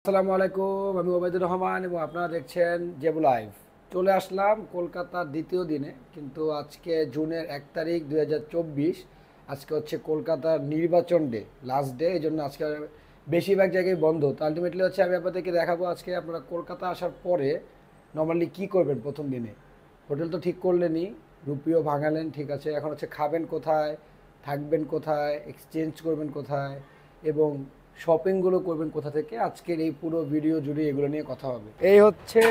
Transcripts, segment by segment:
আসসালামু আলাইকুম, আমি ওবায়দুর রহমান এবং আপনারা দেখছেন জেবু লাইভ। চলে আসলাম কলকাতার দ্বিতীয় দিনে, কিন্তু আজকে জুনের 1 তারিখ 2024। আজকে হচ্ছে কলকাতার নির্বাচন ডে, লাস্ট ডে, এই জন্য আজকে বেশিরভাগ জায়গায় বন্ধ। তো আলটিমেটলি হচ্ছে আমি আপনাদেরকে দেখাবো আজকে আপনারা কলকাতা আসার পরে নর্মালি কি করবেন প্রথম দিনে। হোটেল তো ঠিক করলেনই, রুপিও ভাঙালেন, ঠিক আছে, এখন হচ্ছে খাবেন কোথায়, থাকবেন কোথায়, এক্সচেঞ্জ করবেন কোথায় এবং শপিংগুলো করবেন কোথা থেকে, আজকের এই পুরো ভিডিও জুড়ে এগুলো নিয়ে কথা হবে। এই হচ্ছে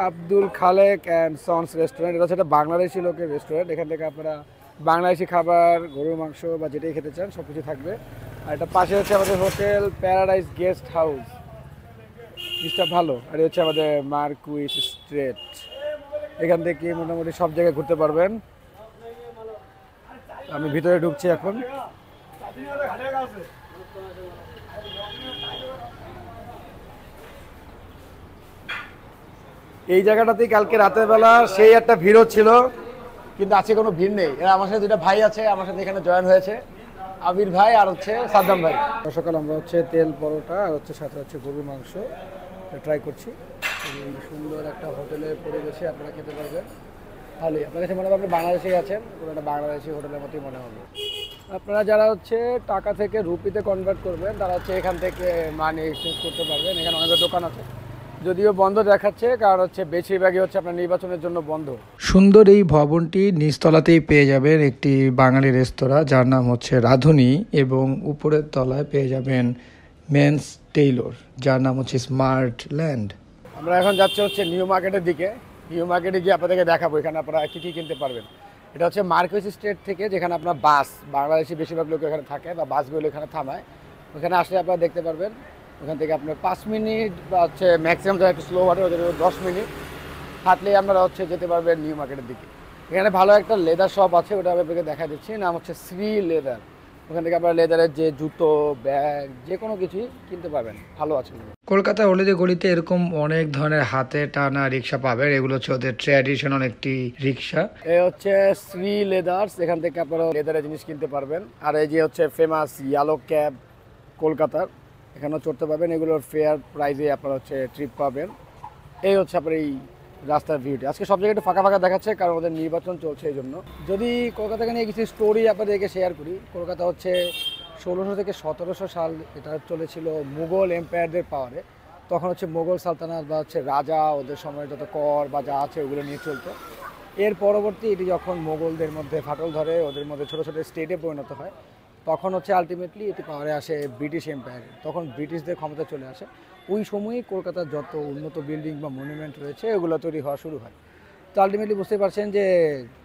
Abdul Khalek and sons restaurant. এটা হচ্ছে একটা বাংলাদেশি লোকের রেস্টুরেন্ট। এখান থেকে আপনারা বাংলাদেশি খাবার, গরুর মাংস বা যেটাই খেতে চান সব কিছু থাকবে। আর এটা পাশে হচ্ছে আমাদের হোটেল প্যারাডাইস গেস্ট হাউস, জিনিসটা ভালো। আর হচ্ছে আমাদের মার্কুইস স্ট্রিট, এখান থেকে মোটামুটি সব জায়গায় ঘুরতে পারবেন। আমি ভিতরে ঢুকছি এখন। এই জায়গাটাতেই কালকে রাতের বেলা সেই একটা ভিড় ছিল, কিন্তু আজকে কোনো ভিড় নেই। এরা আমার সাথে দুটা ভাই আছে, আমার সাথে এখানে জয়েন হয়েছে, আবির ভাই আর হচ্ছে সাদ্দাম ভাই। সকাল আমরা হচ্ছে তেল পরোটা আর হচ্ছে সাথে হচ্ছে গরুর মাংস ট্রাই করছি। এই সুন্দর একটা হোটেলের পরিবেশে আপনারা খেতে পারবেন। ভালোই, আপনার কাছে মনে হবে আপনি বাংলাদেশেই আছেন, কোনো একটা বাংলাদেশি হোটেলের মতোই মনে হবে। আপনারা যারা হচ্ছে টাকা থেকে রুপিতে কনভার্ট করবেন তারা হচ্ছে এখান থেকে মানি এক্সচেঞ্জ করতে পারবেন। এখানে অনেক দোকান আছে, যদিও বন্ধ দেখাচ্ছে, কারণ হচ্ছে বেশিরভাগই হচ্ছে আপনার নির্বাচনের জন্য বন্ধ। সুন্দর এই ভবনটি নিচতলাতেই পেয়ে যাবেন একটি বাঙালি রেস্তোরাঁ, যার নাম হচ্ছে রাঁধুনি, এবং উপরের তলায় পেয়ে যাবেন মেন্স টেইলর, যার নাম হচ্ছে স্মার্ট ল্যান্ড। আমরা এখন যাচ্ছি হচ্ছে নিউ মার্কেটের দিকে। নিউ মার্কেটে গিয়ে আপনাদেরকে দেখাবো এখানে আপনারা কী কী কিনতে পারবেন। এটা হচ্ছে মার্কুইস স্ট্রিট থেকে, যেখানে আপনার বাস, বাংলাদেশি বেশিরভাগ লোক এখানে থাকে বা বাসগুলো এখানে থামায়, ওখানে আসলে আপনারা দেখতে পারবেন। ওখান থেকে আপনার 5 মিনিট বা হচ্ছে ম্যাক্সিমাম যারা একটু স্লো হাঁটে ওদের 10 মিনিট হাঁটলেই আপনারা হচ্ছে যেতে পারবেন নিউ মার্কেটের দিকে। এখানে ভালো একটা লেদার শপ আছে, ওটা আমি আপনাকে দেখা দিচ্ছি, নাম হচ্ছে শ্রী লেদার। ওখান থেকে আপনারা লেদারের যে জুতো, ব্যাগ, যে কোনো কিছুই কিনতে পারবেন, ভালো আছে। কলকাতার অলিতে গলিতে এরকম অনেক ধরনের হাতে টানা রিক্সা পাবেন, এগুলো হচ্ছে ওদের ট্র্যাডিশনাল একটি রিক্সা। এই হচ্ছে শ্রী লেদার্স, এখান থেকে আপনারা লেদারের জিনিস কিনতে পারবেন। আর এই যে হচ্ছে ফেমাস ইয়েলো ক্যাব কলকাতার, এখানেও চড়তে পারবেন। এগুলোর ফেয়ার প্রাইজে আপনারা হচ্ছে ট্রিপ পাবেন। এই হচ্ছে আপনার এই রাস্তার ভিউটি। আজকে সব জায়গায় একটু ফাঁকা ফাঁকা দেখাচ্ছে, কারণ ওদের নির্বাচন চলছে, এই জন্য। যদি কলকাতাকে নিয়ে কিছু স্টোরি আপনাদেরকে শেয়ার করি, কলকাতা হচ্ছে 1600 থেকে 1700 সাল এটা চলেছিল মুঘল এম্পায়ারদের পাওয়ারে। তখন হচ্ছে মুঘল সালতানাত বা হচ্ছে রাজা, ওদের সময় যত কর বা যা আছে ওগুলো নিয়ে চলতো। এর পরবর্তী এটি যখন মোগলদের মধ্যে ফাটল ধরে, ওদের মধ্যে ছোটো ছোটো স্টেটে পরিণত হয়, তখন হচ্ছে আলটিমেটলি এটি পাওয়ারে আসে ব্রিটিশ এম্পায়ারে। তখন ব্রিটিশদের ক্ষমতা চলে আসে। ওই সময়ই কলকাতার যত উন্নত বিল্ডিং বা মনুমেন্ট রয়েছে ওগুলো তৈরি হওয়া শুরু হয়। তো আলটিমেটলি বুঝতে পারছেন যে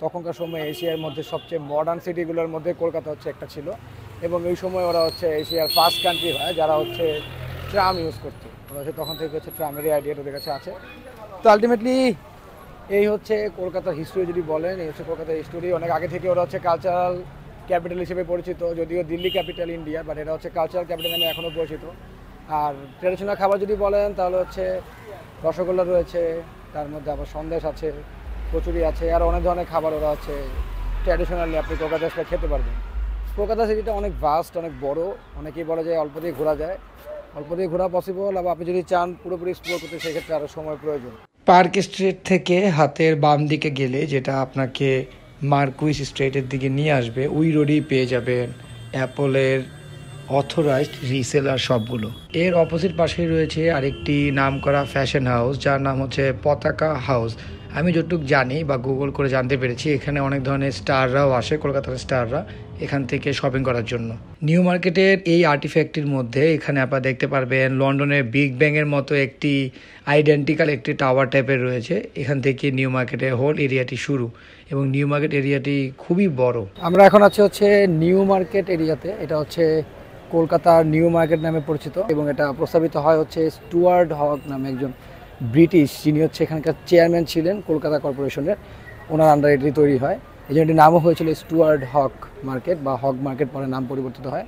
তখনকার সময় এশিয়ার মধ্যে সবচেয়ে মডার্ন সিটিগুলোর মধ্যে কলকাতা হচ্ছে একটা ছিল, এবং এই সময় ওরা হচ্ছে এশিয়ার ফার্স্ট কান্ট্রি হয় যারা হচ্ছে ট্রাম ইউজ করতো। ওরা হচ্ছে তখন থেকে হচ্ছে ট্রামেরই আইডিয়াটা ওদের কাছে আছে। তো আলটিমেটলি এই হচ্ছে কলকাতার হিস্ট্রি যদি বলেন, এই হচ্ছে কলকাতার হিস্টোরি। অনেক আগে থেকে ওরা হচ্ছে কালচারাল ক্যাপিটাল হিসেবে পরিচিত, যদিও দিল্লি ক্যাপিটাল ইন্ডিয়া, বাট এটা হচ্ছে কালচারাল ক্যাপিটাল নামে এখনও পরিচিত। আর ট্র্যাডিশনাল খাবার যদি বলেন তাহলে হচ্ছে রসগোল্লা রয়েছে, তার মধ্যে আবার সন্দেশ আছে, কচুরি আছে, আর অনেক ধরনের খাবার ওরা হচ্ছে ট্র্যাডিশনালি আপনি কলকাতা আসলে খেতে পারবেন। কলকাতা সিটিটা অনেক ভাস্ট, অনেক বড়। অনেকেই বলে যায় অল্প দিয়ে ঘোরা যায়, অল্প দিয়ে ঘোরা পসিবল, আবার আপনি যদি চান পুরোপুরি এক্সপ্লোর করতে সেক্ষেত্রে আরও সময় প্রয়োজন। পার্ক স্ট্রিট থেকে হাতের বাম দিকে গেলে, যেটা আপনাকে মার্কুইস স্ট্রিটের দিকে নিয়ে আসবে, ওই রোডেই পেয়ে যাবেন অ্যাপলের অথরাইজড রিসেলার শপগুলো। এর অপোজিট পাশেই রয়েছে আরেকটি নামকরা ফ্যাশন হাউস, যার নাম হচ্ছে পতাকা হাউস। আমি যতটুকু জানি বা গুগল করে জানতে পেরেছি, এখানে অনেক ধরনের স্টাররাও আসে, কলকাতার স্টাররা, এখান থেকে শপিং করার জন্য। নিউ মার্কেটের এই আর্টিফ্যাক্টটির মধ্যে এখানে আপনারা দেখতে পারবেন লন্ডনের বিগ ব্যাংয়ের মতো একটি আইডেন্টিক্যাল একটি টাওয়ার টাইপের রয়েছে। এখান থেকে নিউ মার্কেটের হোল এরিয়াটি শুরু, এবং নিউ মার্কেট এরিয়াটি খুবই বড়। আমরা এখন আছি হচ্ছে নিউ মার্কেট এরিয়াতে। এটা হচ্ছে কলকাতার নিউ মার্কেট নামে পরিচিত, এবং এটা প্রস্তাবিত হয় হচ্ছে স্টুয়ার্ট হক নামে একজন ব্রিটিশ, যিনি হচ্ছে এখানকার চেয়ারম্যান ছিলেন কলকাতা কর্পোরেশনের। ওনার আন্ডারে এটি তৈরি হয়, এই জন্য এটির নামও হয়েছিল স্টুয়ার্ট হক মার্কেট বা হক মার্কেট। পরে নাম পরিবর্তিত হয়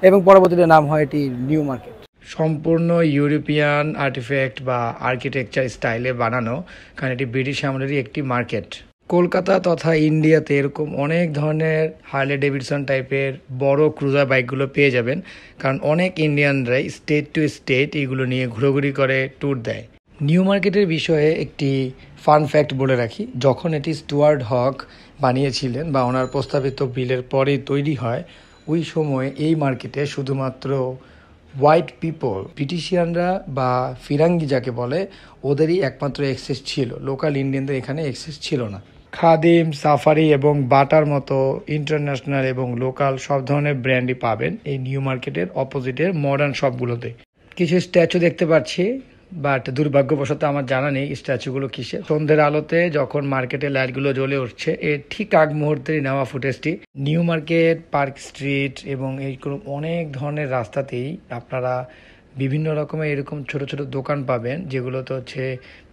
এবং পরবর্তীতে নাম হয় এটি নিউ মার্কেট। সম্পূর্ণ ইউরোপিয়ান আর্টিফ্যাক্ট বা আর্কিটেকচার স্টাইলে বানানো, কারণ এটি ব্রিটিশ আমলেরই একটি মার্কেট। কলকাতা তথা ইন্ডিয়াতে এরকম অনেক ধরনের হার্লে ডেভিডসন টাইপের বড় ক্রুজার বাইকগুলো পেয়ে যাবেন, কারণ অনেক ইন্ডিয়ানরাই স্টেট টু স্টেট এইগুলো নিয়ে ঘোরাঘুরি করে ট্যুর দেয়। নিউ মার্কেটের বিষয়ে একটি ফান ফ্যাক্ট বলে রাখি, যখন এটি স্টুয়ার্ট হক বানিয়েছিলেন বা ওনার প্রস্তাবিত বিলের পরেই তৈরি হয়, ওই সময় এই মার্কেটে শুধুমাত্র হোয়াইট পিপল, ব্রিটিশিয়ানরা বা ফিরাঙ্গি যাকে বলে, ওদেরই একমাত্র অ্যাক্সেস ছিল, লোকাল ইন্ডিয়ানদের এখানে অ্যাক্সেস ছিল না। খাদিম, সাফারি এবং বাটার মতো ইন্টারন্যাশনাল এবং লোকাল সব ধরনের ব্র্যান্ডই পাবেন এই নিউ মার্কেটের অপোজিটের মডার্ন শপগুলোতে। কিছু স্ট্যাচু দেখতে পাচ্ছি, বাট দুর্ভাগ্যবশত আমার জানা নেই স্ট্যাচুগুলো কিসে। সন্ধ্যের আলোতে যখন মার্কেটে লাইটগুলো জ্বলে উঠছে, এর ঠিক আগ মুহূর্তেই নেওয়া ফুটেজটি। নিউ মার্কেট, পার্ক স্ট্রিট এবং এইরকম অনেক ধরনের রাস্তাতেই আপনারা বিভিন্ন রকমের এরকম ছোট ছোট দোকান পাবেন, যেগুলোতে হচ্ছে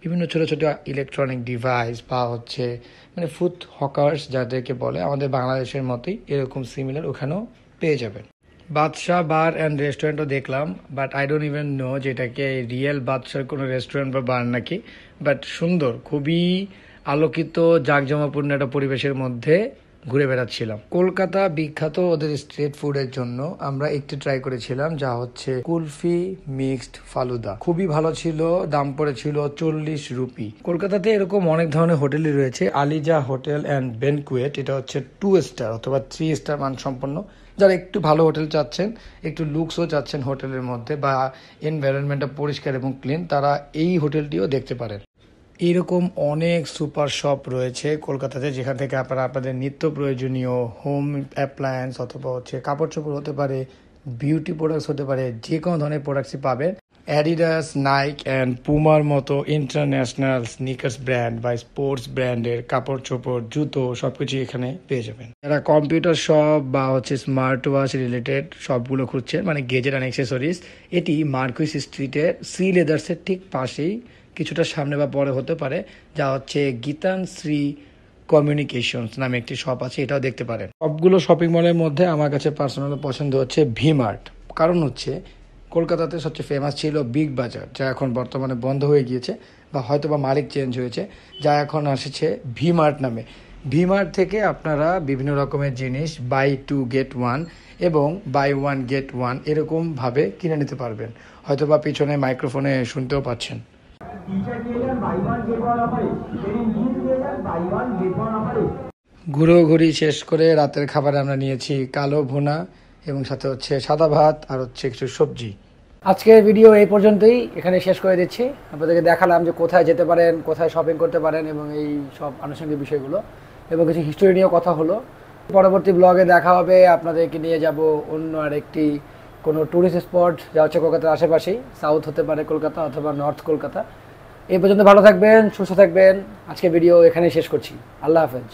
বিভিন্ন ছোট ছোট ইলেকট্রনিক ডিভাইস বা হচ্ছে মানে ফুড হকার্স যাদেরকে বলে, আমাদের বাংলাদেশের মতোই এরকম সিমিলার ওখানেও পেয়ে যাবেন। বাদশাহ বার অ্যান্ড রেস্টুরেন্টও দেখলাম, but I don't even know যেটাকে রিয়েল বাদশার কোনো রেস্টুরেন্ট বা বার নাকি, বাট সুন্দর, খুবই আলোকিত জাঁকজমাপূর্ণ একটা পরিবেশের মধ্যে ঘুরে বেড়াচ্ছিলাম। কলকাতা বিখ্যাত ওদের স্ট্রিট ফুডের জন্য। আমরা একটু ট্রাই করেছিলাম, যা হচ্ছে কুলফি মিক্সড ফালুদা, খুবই ভালো ছিল, দাম পড়েছিল 40 রুপি। কলকাতাতে এরকম অনেক ধরনের হোটেলই রয়েছে। আলিজা হোটেল অ্যান্ড বেনকুয়েট, এটা হচ্ছে 2 স্টার অথবা 3 স্টার মানসম্পন্ন। যারা একটু ভালো হোটেল চাচ্ছেন, একটু লুকসও চাচ্ছেন হোটেলের মধ্যে, বা এনভায়রনমেন্টটা পরিষ্কার এবং ক্লিন, তারা এই হোটেলটিও দেখতে পারেন। এইরকম অনেক সুপার শপ রয়েছে কলকাতাতে, যেখান থেকে আপনারা আপনাদের নিত্য প্রয়োজনীয় হোম অ্যাপ্লায়েন্স অথবা হচ্ছে কাপড় চোপড় হতে পারে, বিউটি প্রোডাক্টস হতে পারে, যে কোনো ধরনের প্রোডাক্টসই পাবেন। অ্যাডিডাস, নাইক অ্যান্ড পুমার মতো ইন্টারন্যাশনাল স্নিকার্স ব্র্যান্ড বা স্পোর্টস ব্র্যান্ডের কাপড় চোপড়, জুতো সবকিছু এখানে পেয়ে যাবেন। যারা কম্পিউটার শপ বা হচ্ছে স্মার্ট ওয়াচ রিলেটেড শপগুলো খুঁজছেন, মানে গেজেট অ্যান্ড অ্যাক্সেসরিজ, এটি মার্কুইস স্ট্রিটের সি লেদার্সের ঠিক পাশেই, কিছুটা সামনে বা পরে হতে পারে, যা হচ্ছে গীতানশ্রী কমিউনিকেশনস নামে একটি শপ আছে, এটাও দেখতে পারেন। সবগুলো শপিং মলের মধ্যে আমার কাছে পার্সোনালি পছন্দ হচ্ছে ভি-মার্ট। কারণ হচ্ছে কলকাতাতে সবচেয়ে ফেমাস ছিল বিগ বাজার, যা এখন বর্তমানে বন্ধ হয়ে গিয়েছে বা হয়তো বা মালিক চেঞ্জ হয়েছে, যা এখন আসছে ভি-মার্ট নামে। ভি-মার্ট থেকে আপনারা বিভিন্ন রকমের জিনিস বাই 2 get 1 এবং বাই 1 get 1 এরকমভাবে কিনে নিতে পারবেন। হয়তো বা পিছনে মাইক্রোফোনে শুনতেও পাচ্ছেন। ঘুরোঘুরি শেষ করে রাতের খাবারে আমরা নিয়েছি কালো ভুনা এবং সাথে হচ্ছে সাদা ভাত আর হচ্ছে কিছু সবজি। আজকের ভিডিও এই পর্যন্তই, এখানে শেষ করে দিচ্ছি। আপনাদেরকে দেখালাম যে কোথায় যেতে পারেন, কোথায় শপিং করতে পারেন এবং এই সব আনুষঙ্গিক বিষয়গুলো, এবং কিছু হিস্টোরি নিয়েও কথা হলো। পরবর্তী ব্লগে দেখা হবে, আপনাদেরকে নিয়ে যাব অন্য আরেকটি কোনো ট্যুরিস্ট স্পট, যা হচ্ছে কলকাতার আশেপাশেই, সাউথ হতে পারে কলকাতা অথবা নর্থ কলকাতা। এই পর্যন্ত ভালো থাকবেন, সুস্থ থাকবেন। আজকে ভিডিও এখানেই শেষ করছি। আল্লাহ হাফেজ।